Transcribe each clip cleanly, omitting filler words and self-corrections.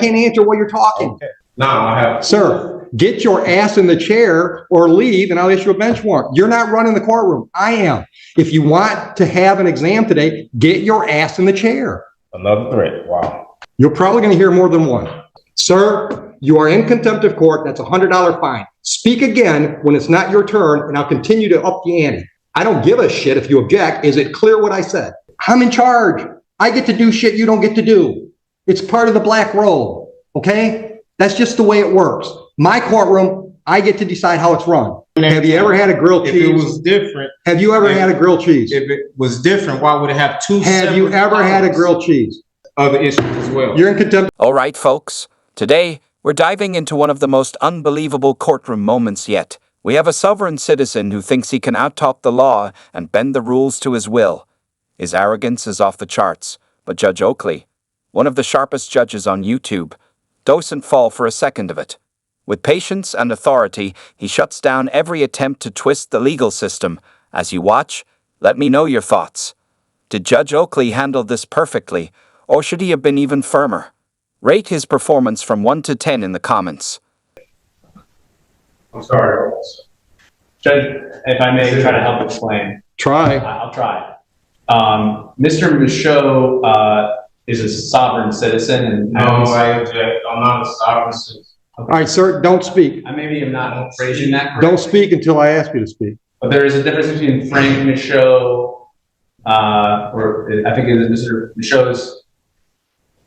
can't answer while you're talking. Okay. Now I have... Sir, get your ass in the chair or leave and I'll issue a bench warrant. You're not running the courtroom. I am. If you want to have an exam today, get your ass in the chair. Another threat. Wow. You're probably going to hear more than one. Sir, you are in contempt of court. That's a $100 fine. Speak again when it's not your turn, and I'll continue to up the ante. I don't give a shit if you object. Is it clear what I said? I'm in charge. I get to do shit you don't get to do. It's part of the black robe, okay? That's just the way it works. My courtroom, I get to decide how it's run. Have you ever had a grilled cheese? If it was different. Have you ever had a grilled cheese? If it was different, why would it have two Have you ever had a grilled cheese? Other issues as well. You're in contempt. All right, folks. Today, we're diving into one of the most unbelievable courtroom moments yet. We have a sovereign citizen who thinks he can out-top the law and bend the rules to his will. His arrogance is off the charts, but Judge Oakley, one of the sharpest judges on YouTube, doesn't fall for a second of it. With patience and authority, he shuts down every attempt to twist the legal system. As you watch, let me know your thoughts. Did Judge Oakley handle this perfectly, or should he have been even firmer? Rate his performance from 1 to 10 in the comments. I'm sorry. Judge, if I may try to help explain. Try. I'll try. Mr. Michaud is a sovereign citizen. And No, I object. I'm not a sovereign citizen. All right, sir, don't speak. I maybe am not phrasing that correctly. Don't speak until I ask you to speak. But there is a difference between Frank Michaud, or I think it is Mr. Michaud's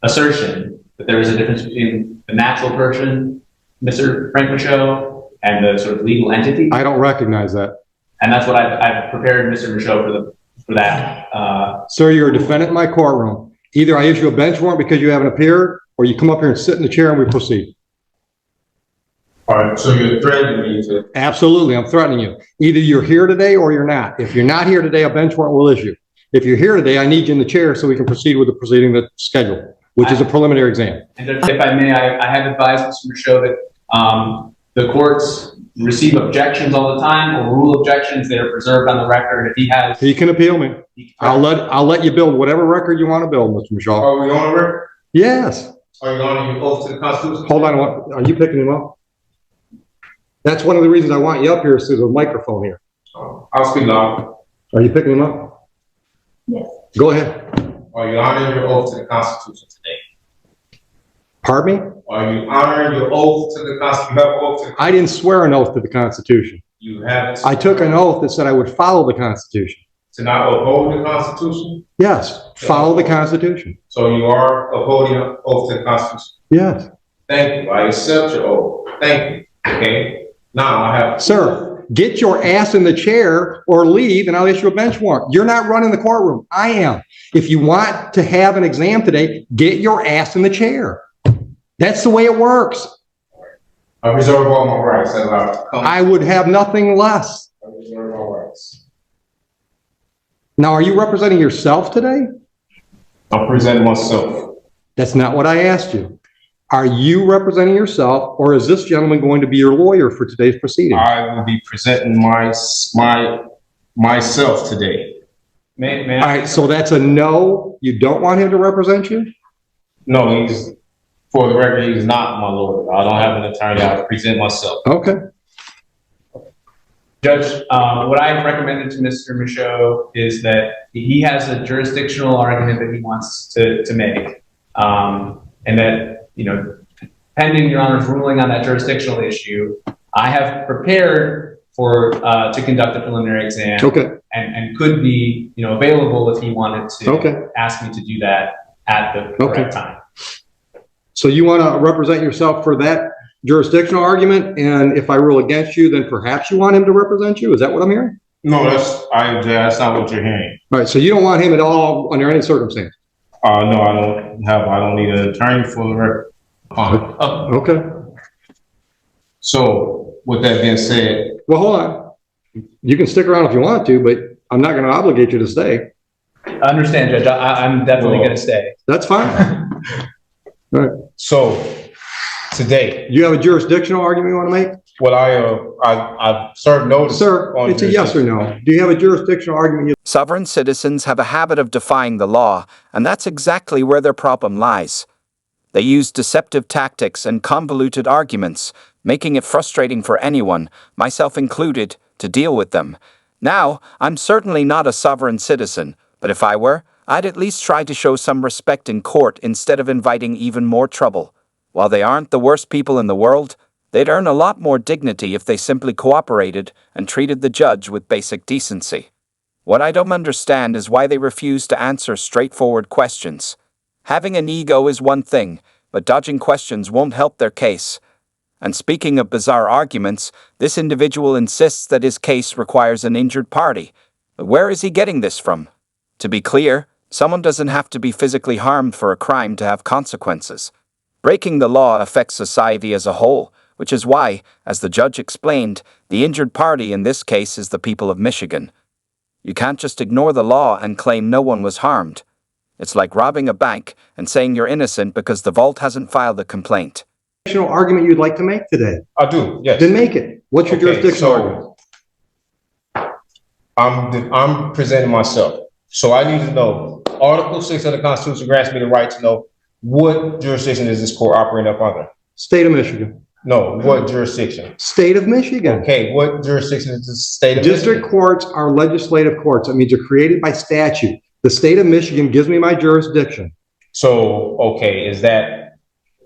assertion that there is a difference between the natural person, Mr. Frank Michaud, and the sort of legal entity. I don't recognize that. And that's what I've prepared Mr. Michaud for that. Sir, you're a defendant in my courtroom. Either I issue a bench warrant because you haven't appeared, or you come up here and sit in the chair and we proceed. All right, so you're threatening me to... Absolutely, I'm threatening you. Either you're here today or you're not. If you're not here today, a bench warrant will issue. If you're here today, I need you in the chair so we can proceed with the proceeding that's scheduled, which is a preliminary exam. And if I may, I have advised Mr. Michaud that the courts receive objections all the time, or rule objections that are preserved on the record. If he has... He can appeal me. I'll let you build whatever record you want to build, Mr. Michaud. Are we on the record? Yes. Are you on your oath to the Constitution? Hold on, are you picking him up? That's one of the reasons I want you up here is there's a microphone here. I'll speak loud. Are you picking him up? Yes. Go ahead. Are you honoring your oath to the Constitution today? Pardon me? Are you honoring your oath to the Constitution? I didn't swear an oath to the Constitution. You haven't. I took an oath that said I would follow the Constitution. To not uphold the Constitution? Yes, follow the Constitution. So you are upholding your oath to the Constitution? Yes. Thank you. I accept your oath. Thank you. Okay. Now I have... Sir, get your ass in the chair or leave and I'll issue a bench warrant. You're not running the courtroom. I am. If you want to have an exam today, get your ass in the chair. That's the way it works. I reserve all my rights. I would have nothing less. I reserve all rights. Now, are you representing yourself today? I'm presenting myself. That's not what I asked you. Are you representing yourself, or is this gentleman going to be your lawyer for today's proceeding? I will be presenting myself today. May All right, so that's a no. You don't want him to represent you? No, for the record, he's not my lawyer. I don't have an attorney. I present myself. Okay. Judge, what I've recommended to Mr. Michaud is that he has a jurisdictional argument that he wants to make, and that, you know, pending Your Honor's ruling on that jurisdictional issue, I have prepared to conduct a preliminary exam. Okay. And could be, you know, available if he wanted to ask me to do that at the correct time. So you want to represent yourself for that jurisdictional argument, and if I rule against you, then perhaps you want him to represent you? Is that what I'm hearing? No, that's not what you're hearing. All right, so you don't want him at all under any circumstance? No, I don't need an attorney for the record. Okay. So with that being said. Well, hold on. You can stick around if you want to, but I'm not going to obligate you to stay. I understand, Judge. I'm definitely going to stay. That's fine. All right. So today, you have a jurisdictional argument you want to make? Well, I served notice. Sir, it's a yes or no. Do you have a jurisdictional argument? Sovereign citizens have a habit of defying the law, and that's exactly where their problem lies. They used deceptive tactics and convoluted arguments, making it frustrating for anyone, myself included, to deal with them. Now, I'm certainly not a sovereign citizen, but if I were, I'd at least try to show some respect in court instead of inviting even more trouble. While they aren't the worst people in the world, they'd earn a lot more dignity if they simply cooperated and treated the judge with basic decency. What I don't understand is why they refuse to answer straightforward questions. Having an ego is one thing, but dodging questions won't help their case. And speaking of bizarre arguments, this individual insists that his case requires an injured party. But where is he getting this from? To be clear, someone doesn't have to be physically harmed for a crime to have consequences. Breaking the law affects society as a whole, which is why, as the judge explained, the injured party in this case is the people of Michigan. You can't just ignore the law and claim no one was harmed. It's like robbing a bank and saying you're innocent because the vault hasn't filed a complaint. Argument you'd like to make today? I do, yes. Then make it. What's your jurisdictional argument? I'm presenting myself. So I need to know, Article 6 of the Constitution grants me the right to know what jurisdiction is this court operating up under? State of Michigan. No, what jurisdiction? State of Michigan. Okay, what jurisdiction is the state of District Michigan? courts are legislative courts. That means they're created by statute. The state of Michigan gives me my jurisdiction. So, okay, is that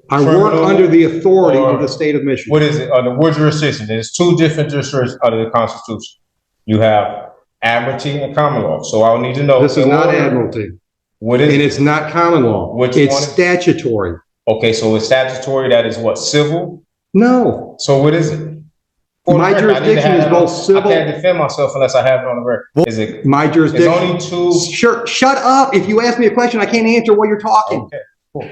I work under the authority of the state of Michigan. What is it? Under what jurisdiction? There's two different jurisdictions under the Constitution. You have admiralty and common law. So I'll need to know. This is not admiralty. What is and it? it's not common law. It's statutory. Okay, so it's statutory. That is what? Civil? No. So what is it? My jurisdiction is both civil. I can't defend myself unless I have it on the record. Is it? My jurisdiction. It's only two. Sure. Shut up. If you ask me a question, I can't answer while you're talking. Okay, cool.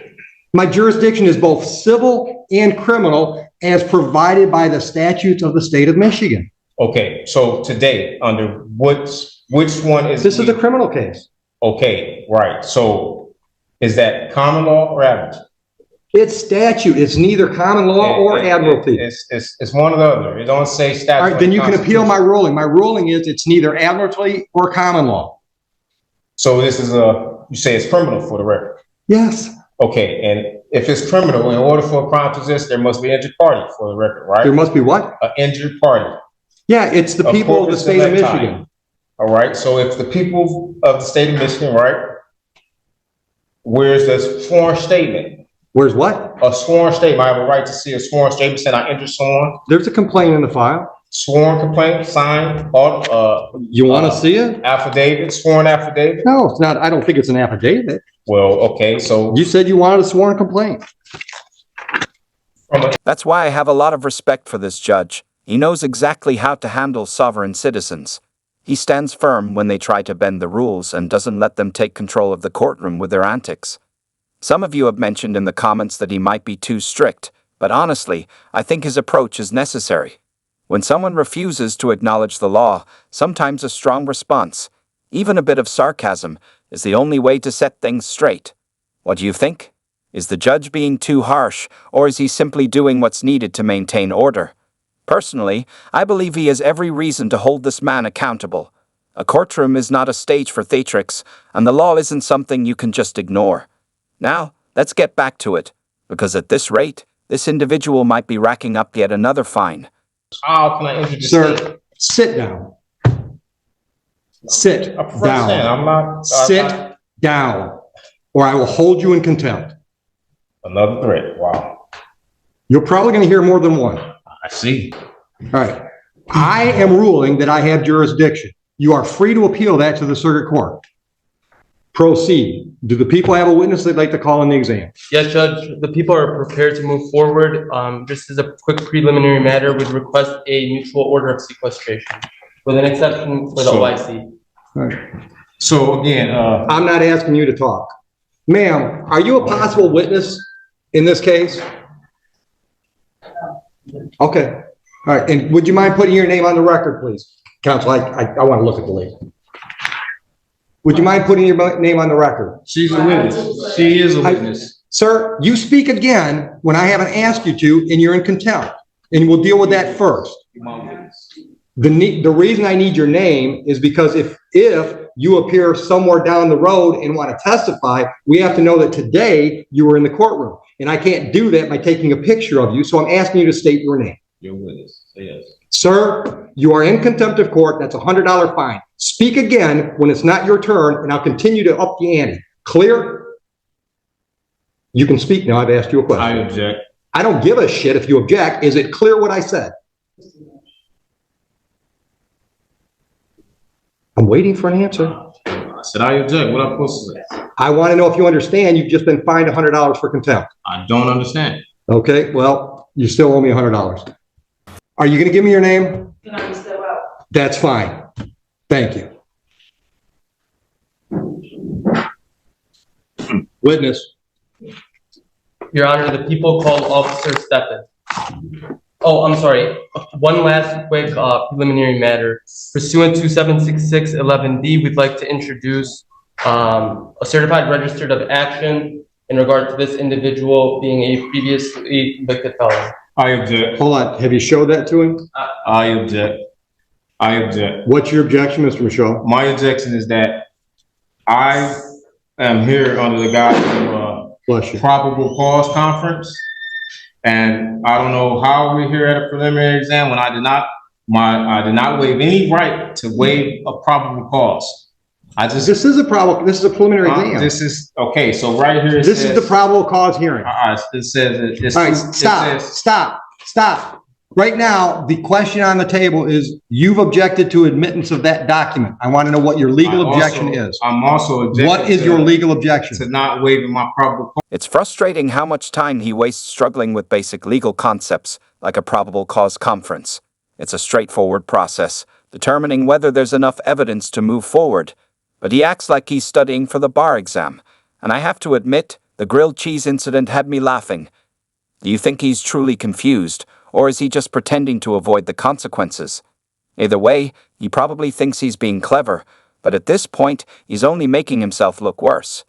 My jurisdiction is both civil and criminal as provided by the statutes of the state of Michigan. Okay, so today, under which one is this? Is a criminal case. Okay, right. So is that common law or admiralty? It's statute. It's neither common law or admiralty. It's one or the other. It don't say statute. All right, then you can appeal my ruling. My ruling is it's neither admiralty or common law. So this is you say it's criminal for the record? Yes. Okay, and if it's criminal, in order for a crime to exist, there must be an injured party for the record, right? There must be what? An injured party. Yeah, it's the people of the state of Michigan. All right, so if the people of the state of Michigan, right, where's the sworn statement? Where's what? A sworn statement. I have a right to see a sworn statement saying I injured someone. There's a complaint in the file. Sworn complaint, signed, you want to see it? Affidavit, sworn affidavit? No, it's not. I don't think it's an affidavit. Well, okay, so. You said you wanted a sworn complaint. That's why I have a lot of respect for this judge. He knows exactly how to handle sovereign citizens. He stands firm when they try to bend the rules and doesn't let them take control of the courtroom with their antics. Some of you have mentioned in the comments that he might be too strict, but honestly, I think his approach is necessary. When someone refuses to acknowledge the law, sometimes a strong response, even a bit of sarcasm, is the only way to set things straight. What do you think? Is the judge being too harsh, or is he simply doing what's needed to maintain order? Personally, I believe he has every reason to hold this man accountable. A courtroom is not a stage for theatrics, and the law isn't something you can just ignore. Now, let's get back to it, because at this rate, this individual might be racking up yet another fine. How can I introduce? Sir, sit down. Sit down. I'm not. Sit down, or I will hold you in contempt. Another threat. Wow. You're probably going to hear more than one. I see. All right. I am ruling that I have jurisdiction. You are free to appeal that to the circuit court. Proceed. Do the people have a witness they'd like to call in the exam? Yes, Judge. The people are prepared to move forward. Just as a quick preliminary matter, we'd request a mutual order of sequestration with an exception for the OIC. All right. So again, I'm not asking you to talk. Ma'am, are you a possible witness in this case? Okay. All right. And would you mind putting your name on the record, please? Counsel, I want to look at the lady. Would you mind putting your name on the record? She's a witness. She is a witness. Sir, you speak again when I haven't asked you to, and you're in contempt. And we'll deal with that first. The reason I need your name is because if you appear somewhere down the road and want to testify, we have to know that today you were in the courtroom. and I can't do that by taking a picture of you, so I'm asking you to state your name. Your witness. Yes. Sir, you are in contempt of court. That's a $100 fine. Speak again when it's not your turn, and I'll continue to up the ante. Clear? You can speak now. I've asked you a question. I object. I don't give a shit if you object. Is it clear what I said? I'm waiting for an answer. I said I object. What am I supposed to say? I want to know if you understand you've just been fined $100 for contempt. I don't understand. Okay, well, you still owe me $100. Are you going to give me your name? That's fine. Thank you. Witness. Your Honor, the people called Officer Steppen. Oh, I'm sorry. One last quick preliminary matter. Pursuant to 76611D, we'd like to introduce a certified registered of action in regard to this individual being a previously convicted felon. I object. Hold on. Have you showed that to him? I object. I object. What's your objection, Mr. Michaud? My objection is that I am here under the guise of Bless you. probable cause conference, and I don't know how we're here at a preliminary exam when I did not waive any right to waive a probable cause. This is a preliminary exam. This is okay. So right here, This is the probable cause hearing. It says. All right, stop. Right now, the question on the table is, you've objected to admittance of that document. I want to know what your legal objection is. I'm also objecting. What is your legal objection? To not waiving my probable cause. It's frustrating how much time he wastes struggling with basic legal concepts, like a probable cause conference. It's a straightforward process, determining whether there's enough evidence to move forward. But he acts like he's studying for the bar exam. And I have to admit, the grilled cheese incident had me laughing. Do you think he's truly confused, or is he just pretending to avoid the consequences? Either way, he probably thinks he's being clever, but at this point, he's only making himself look worse.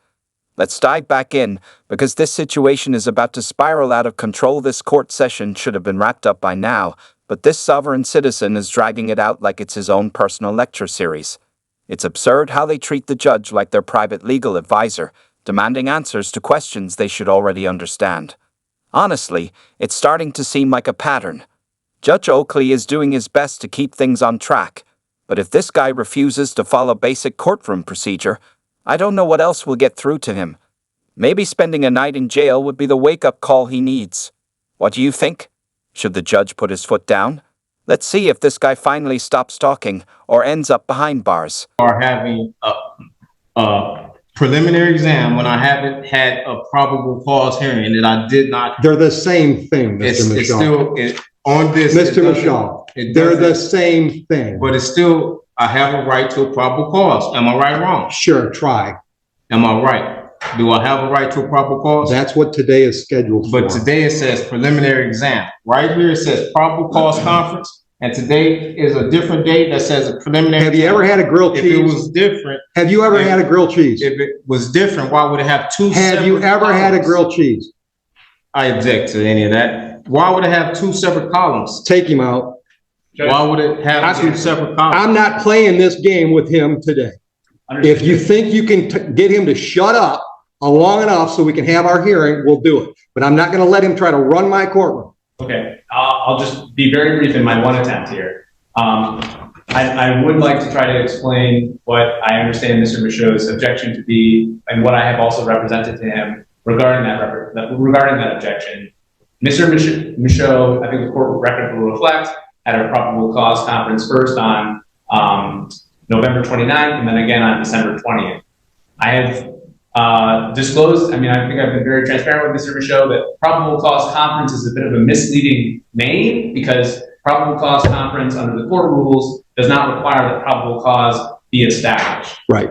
Let's dive back in, because this situation is about to spiral out of control. This court session should have been wrapped up by now, but this sovereign citizen is dragging it out like it's his own personal lecture series. It's absurd how they treat the judge like their private legal advisor, demanding answers to questions they should already understand. Honestly, it's starting to seem like a pattern. Judge Oakley is doing his best to keep things on track, but if this guy refuses to follow basic courtroom procedure, I don't know what else will get through to him. Maybe spending a night in jail would be the wake-up call he needs. What do you think? Should the judge put his foot down? Let's see if this guy finally stops talking or ends up behind bars. Are having a preliminary exam when I haven't had a probable cause hearing that I did not. They're the same thing, Mr. Michaud. On this. Mr. Michaud, they're the same thing. But it's still, I have a right to a probable cause. Am I right or wrong? Sure, try. Am I right? Do I have a right to a probable cause? That's what today is scheduled for. But today it says preliminary exam. Right here it says probable cause conference. And today is a different date that says a preliminary. Have you ever had a grilled cheese? If it was different. Have you ever had a grilled cheese? If it was different, why would it have two separate Have you ever had a grilled cheese? I object to any of that. Why would it have two separate columns? Take him out. Why would it have two separate columns? I'm not playing this game with him today. If you think you can get him to shut up long enough so we can have our hearing, we'll do it. But I'm not going to let him try to run my courtroom. Okay, I'll just be very brief in my one attempt here. I would like to try to explain what I understand Mr. Michaud's objection to be, and what I have also represented to him regarding that objection. Mr. Michaud, I think the court record will reflect, had a probable cause conference first on November 29th and then again on December 20th. I have disclosed, I think I've been very transparent with Mr. Michaud that probable cause conference is a bit of a misleading name because probable cause conference under the court rules does not require that probable cause be established. Right.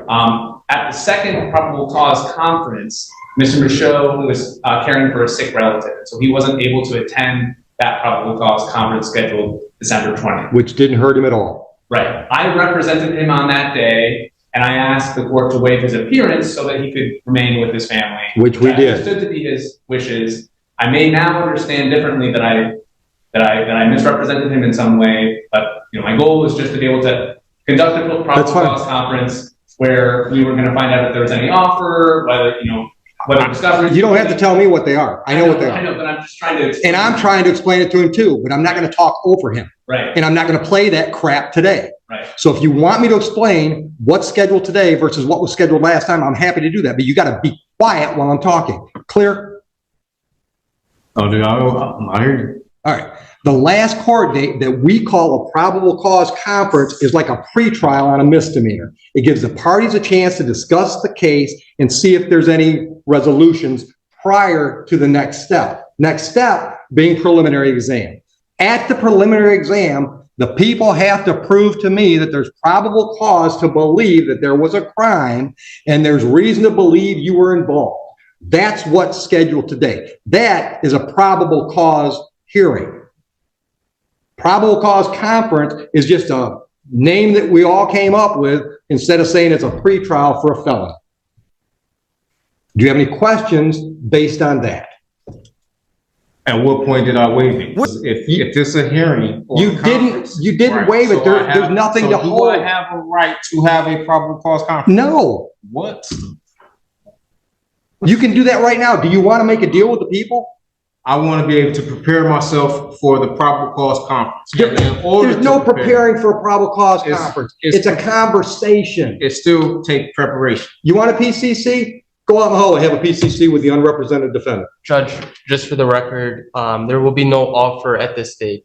At the second probable cause conference, Mr. Michaud was caring for a sick relative, so he wasn't able to attend that probable cause conference scheduled December 20th. Which didn't hurt him at all. Right. I represented him on that day, and I asked the court to waive his appearance so that he could remain with his family. Which we did. Understood to be his wishes. I may now understand differently that I misrepresented him in some way, but my goal was just to be able to conduct a probable cause conference where we were going to find out if there was any offer, whether What discovery? You don't have to tell me what they are. I know what they I are. know, but I'm just trying to. And I'm trying to explain it to him too, but I'm not going to talk over him. Right, And I'm not going to play that crap today. right. So if you want me to explain what's scheduled today versus what was scheduled last time, I'm happy to do that. But you got to be quiet while I'm talking. Clear? Oh, dude, I hear you. All right. The last court date that we call a probable cause conference is like a pretrial on a misdemeanor. It gives the parties a chance to discuss the case and see if there's any resolutions prior to the next step. Next step being preliminary exam. At the preliminary exam, the people have to prove to me that there's probable cause to believe that there was a crime and there's reason to believe you were involved. That's what's scheduled today. That is a probable cause hearing. Probable cause conference is just a name that we all came up with instead of saying it's a pretrial for a felony. Do you have any questions based on that? At what point did I waive it? If it's a hearing. Or You a conference, didn't right, waive it. so There's nothing to do hold. I have a right to have a probable cause conference? No, What? you can do that right now. Do you want to make a deal with the people? I want to be able to prepare myself for the probable cause conference. There- And in order There's no to prepare, preparing for a probable cause It's- conference. it's- It's a conversation. it still take preparation. You want a PCC? Go out in the hall and have a PCC with the unrepresented defendant. Judge, just for the record, there will be no offer at this stage.